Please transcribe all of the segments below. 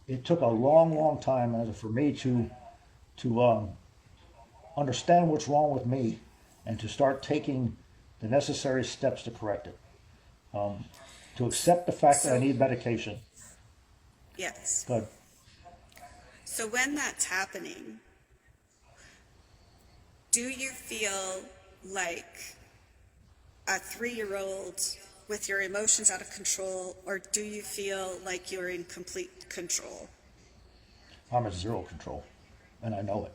it took a long, long time for me to understand what's wrong with me and to start taking the necessary steps to correct it. Um, to accept the fact that I So, need medication. yes. But So when that's happening, do you feel like a 3-year-old with your emotions out of control, or do you feel like you're in complete control? I'm at zero control, and I know it.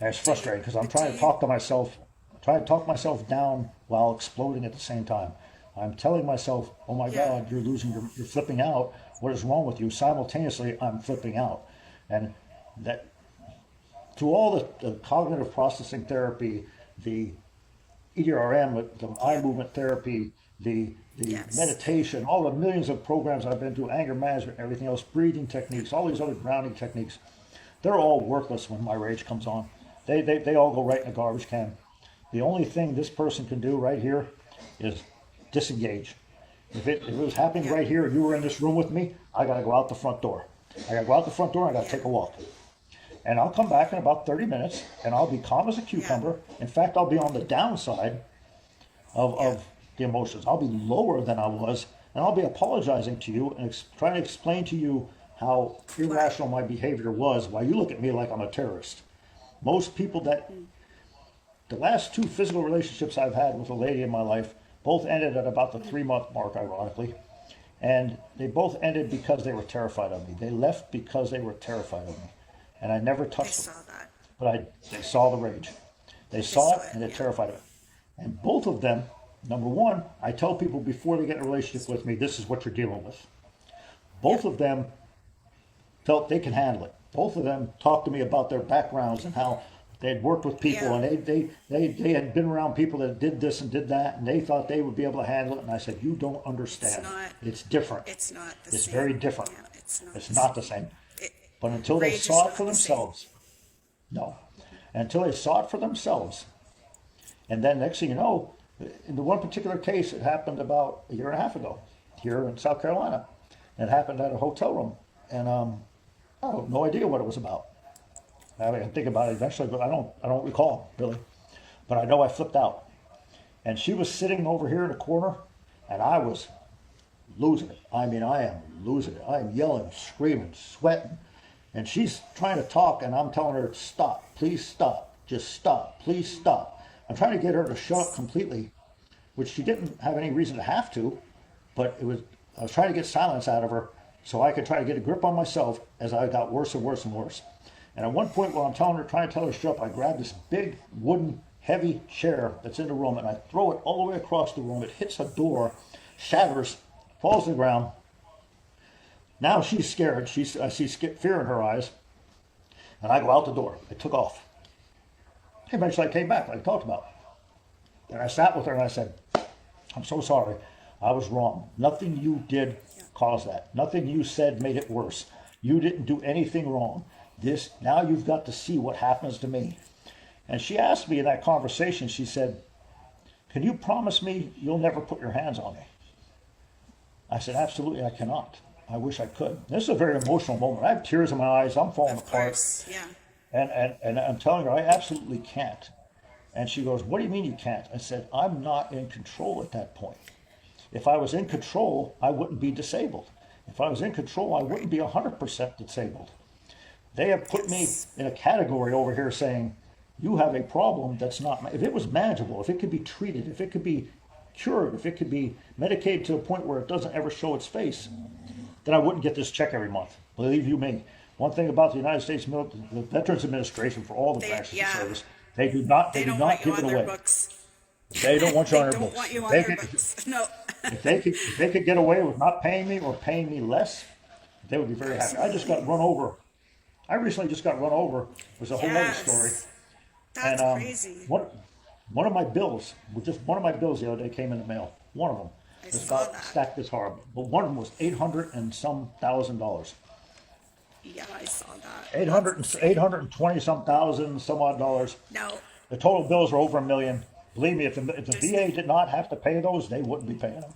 And it's Do you, frustrating because I'm do trying to you, talk to myself, trying to talk myself down while exploding at the same time. I'm telling myself, "Oh my yeah, God, you're flipping out. What is wrong with you?" Simultaneously, I'm flipping out, and that through all the cognitive processing therapy, the EDRM, the eye yeah, movement therapy, the yes, meditation, all the millions of programs I've been through, anger management, everything else, breathing yeah, techniques, all these other grounding techniques, they're all worthless when my rage comes on. They all go right in the garbage can. The only thing this person can do right here is disengage. If it was happening yeah, right here, you were in this room with me, I got to go out the front door. I got to go out the front door, I got to yeah, take a walk. And I'll come back in about 30 minutes and I'll be calm as a yeah, cucumber. In fact, I'll be on the downside yeah, of the emotions. I'll be lower than I was, and I'll be apologizing to you and trying to explain to you how why? irrational my behavior was while you look at me like I'm a terrorist. Most people that, Mm, the last two physical relationships I've had with a lady in my life, both ended at about the mm, 3 month mark, ironically. And they both ended because they were terrified of me. They left because they were terrified of me. And I never they touched them. saw that. But they saw the rage. They They saw saw it it, and they're yeah. terrified of it. And both of them, number one, I tell people before they get in a relationship with me, this is what you're dealing with. Yeah, Both of them felt they can handle it. Both of them talked to me about their backgrounds and how they had worked with people yeah, and they had been around people that did this and did that and they thought they would be able to handle it. And I said, you don't it's understand. not, It's different. it's not the It's very same. different. Yeah, it's not It's the not same. the same. It, But until they rage is saw it for not the same. themselves, no. Until they saw it for themselves, and then next thing you know, in the one particular case, it happened about a year and a half ago here in South Carolina. It happened at a hotel room, and I have no idea what it was about. I mean, I think about it eventually, but I don't recall really. But I know I flipped out, and she was sitting over here in the corner, and I was losing it. I mean, I am losing it. I am yelling, screaming, sweating, and she's trying to talk, and I'm telling her, stop, please stop, just stop, please stop. I'm trying to get her to shut up completely, which she didn't have any reason to have to, but I was trying to get silence out of her so I could try to get a grip on myself as I got worse and worse and worse. And at one point while I'm telling her, trying to tell her to shut up, I grab this big wooden heavy chair that's in the room and I throw it all the way across the room. It hits a door, shatters, falls to the ground. Now she's scared. I see fear in her eyes, and I go out the door. I took off. Eventually, I came back, like I talked about. And I sat with her and I said, I'm so sorry. I was wrong. Nothing you did Yeah, caused that. Nothing you said made it worse. You didn't do anything wrong. Now you've got to see what happens to me. And she asked me in that conversation, she said, can you promise me you'll never put your hands on me? I said, absolutely, I cannot. I wish I could. This is a very emotional moment. I have tears in my eyes. I'm falling of apart. course. Yeah, And I'm telling her, I absolutely can't. And she goes, what do you mean you can't? I said, I'm not in control at that point. If I was in control, I wouldn't be disabled. If I was in control, I right. wouldn't be 100% disabled. They have put me Yes. in a category over here saying, you have a problem that's not, if it was manageable, if it could be treated, if it could be cured, if it could be medicated to a point where it doesn't ever show its face, then I wouldn't get this check every month. Believe you me. One thing about the United States military, the Veterans Administration, for all the branches of Yeah, service, they they do don't want not you give it on their away. books. They don't want you on They their don't books. want you on their books. No, If they could get away with not paying me or paying me less, they would be very happy. I just got absolutely. run over. I recently just got run over. It was a whole other story. Yes, And that's crazy. one of my bills, just one of my bills the other day came in the mail. One of them I was saw about that. stacked this hard, but one of them was 800 and some thousand dollars. Yeah, I saw that. Eight That's hundred and eight insane. hundred and twenty some thousand some odd dollars. No, The total bills were over a million. Believe me, if the there's VA did not have to pay those, they wouldn't be paying them.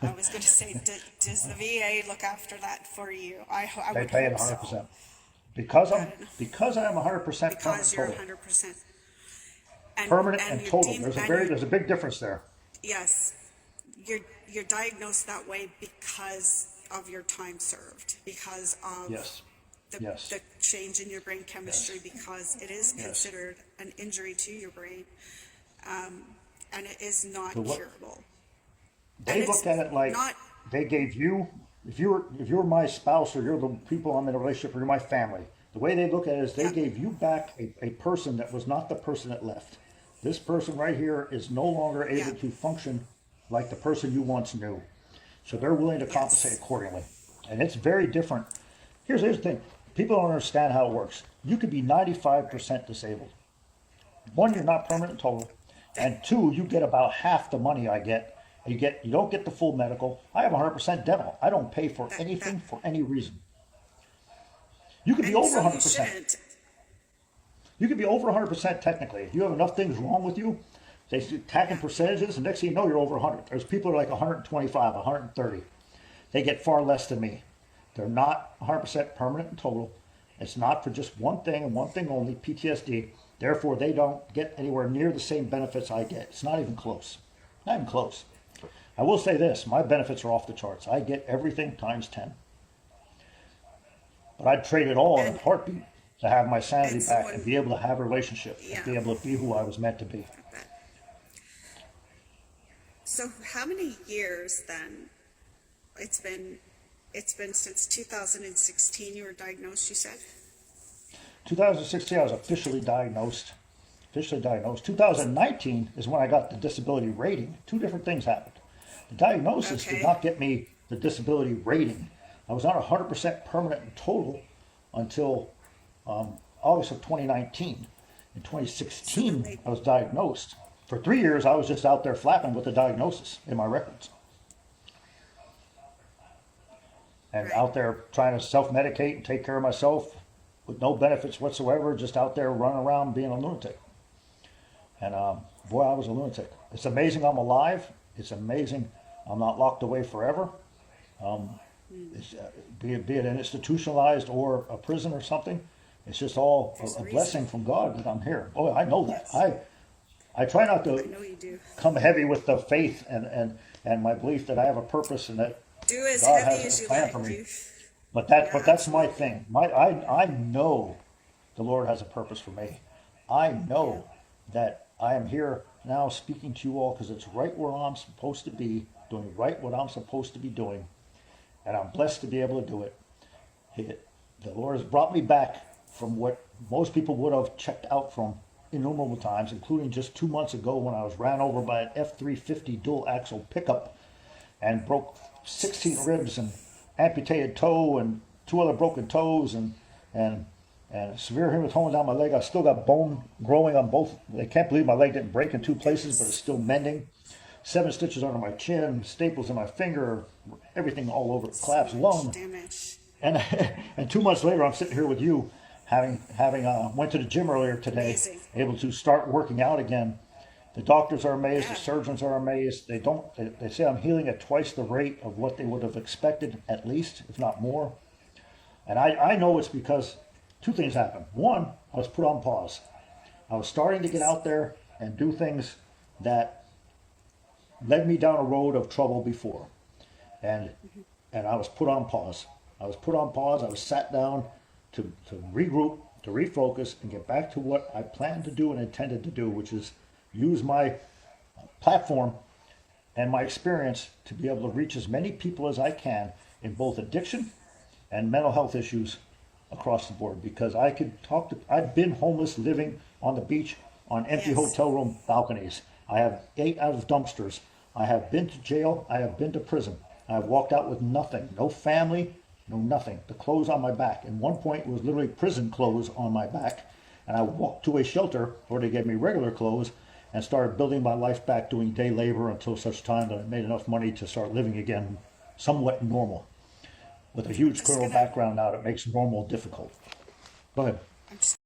I was going to say, does the VA look after that for you? I They would pay it hope 100%. so. Because I I'm don't know. because I am 100% Because you're total. 100%. Permanent And and you're total. deemed, There's a big difference there. yes, you're diagnosed that way because of your time served, because of Yes. the, Yes. the change in your brain chemistry, because it is Yes. considered an injury to your brain, and it is not So what curable. And they it's look at it like not, they gave you, if you're my spouse or you're the people I'm in a relationship or you're my family, the way they look at it is they yeah, gave you back a person that was not the person that left. This person right here is no longer yeah, able to function like the person you once knew. So they're willing to compensate yes, accordingly. And it's very different. Here's the thing. People don't understand how it works. You could be right. 95% disabled. One, you're That, not that, permanent total. that, And two, you get about half the money I get. You don't get the full medical. I have 100% dental. I don't pay for that, anything for any reason. You could be and over so you 100%. shouldn't. You could be over 100% technically. If you have enough things wrong with you, they tack in Yeah, percentages, and next thing you know, you're over 100. There's people who are like 125, 130. They get far less than me. They're not 100% permanent and total. It's not for just one thing and one thing only, PTSD. Therefore, they don't get anywhere near the same benefits I get. It's not even close. Not even close. I will say this, my benefits are off the charts. I get everything times 10. But I'd trade it all in a and heartbeat to have my sanity and back and someone, be able to have a relationship and yeah, be able to be who I was meant to be. that. So how many years then? It's been it's been since 2016 you were diagnosed, you said? 2016, I was officially diagnosed. Officially diagnosed. 2019 is when I got the disability rating. Two different things happened. The diagnosis did Okay. not get me the disability rating. I was not 100% permanent and total until August of 2019. In So then 2016, they, I was diagnosed. For 3 years, I was just out there flapping with the diagnosis in my records and right. out there trying to self-medicate and take care of myself with no benefits whatsoever, just out there running around being a lunatic. And boy, I was a lunatic. It's amazing I'm alive. It's amazing I'm not locked away forever. Um, it's, be it an institutionalized or a prison or something. It's just all There's a a reason. blessing from God that I'm here. Oh, I know that. Yes. I try not I to know you do. come heavy with the faith and my belief that I have a purpose and that Do as God heavy has as a you plan for like. me. You, But yeah, that's my absolutely. thing. I know the Lord has a purpose for me. I Yeah. know that I am here now speaking to you all because it's right where I'm supposed to be, doing right what I'm supposed to be doing, and I'm blessed to be able to do it. The Lord has brought me back from what most people would have checked out from innumerable times, including just 2 months ago when I was ran over by an F-350 dual axle pickup and broke 16 Jeez. ribs and amputated toe and two other broken toes and and severe hematoma down my leg. I still got bone growing on both. They can't believe my leg didn't break in two places, but it's Goodness. still mending. 7 stitches under my chin, staples in my finger, everything all over, So collapsed much lung. damage. And and 2 months later, I'm sitting here with you, having went to the gym earlier today, Amazing. able to start working out again. The doctors are amazed. The Yeah. surgeons are amazed. They say I'm healing at twice the rate of what they would have expected, at least, if not more. And I know it's because two things happened. One, I was put on pause. I was starting to get Yes. out there and do things that led me down a road of trouble before. And and I was put on pause. I was put on pause. I was sat down to regroup, to refocus, and get back to what I planned to do and intended to do, which is use my platform and my experience to be able to reach as many people as I can in both addiction and mental health issues across the board. Because I could talk to, I've been homeless living on the beach on empty Yes. hotel room balconies. I have ate out of dumpsters. I have been to jail. I have been to prison. I've walked out with nothing, no family, no nothing. The clothes on my back. At one point, it was literally prison clothes on my back. And I walked to a shelter where they gave me regular clothes and started building my life back doing day labor until such time that I made enough money to start living again somewhat normal. With a I'm huge just criminal gonna background now that makes normal difficult. Go ahead. I'm just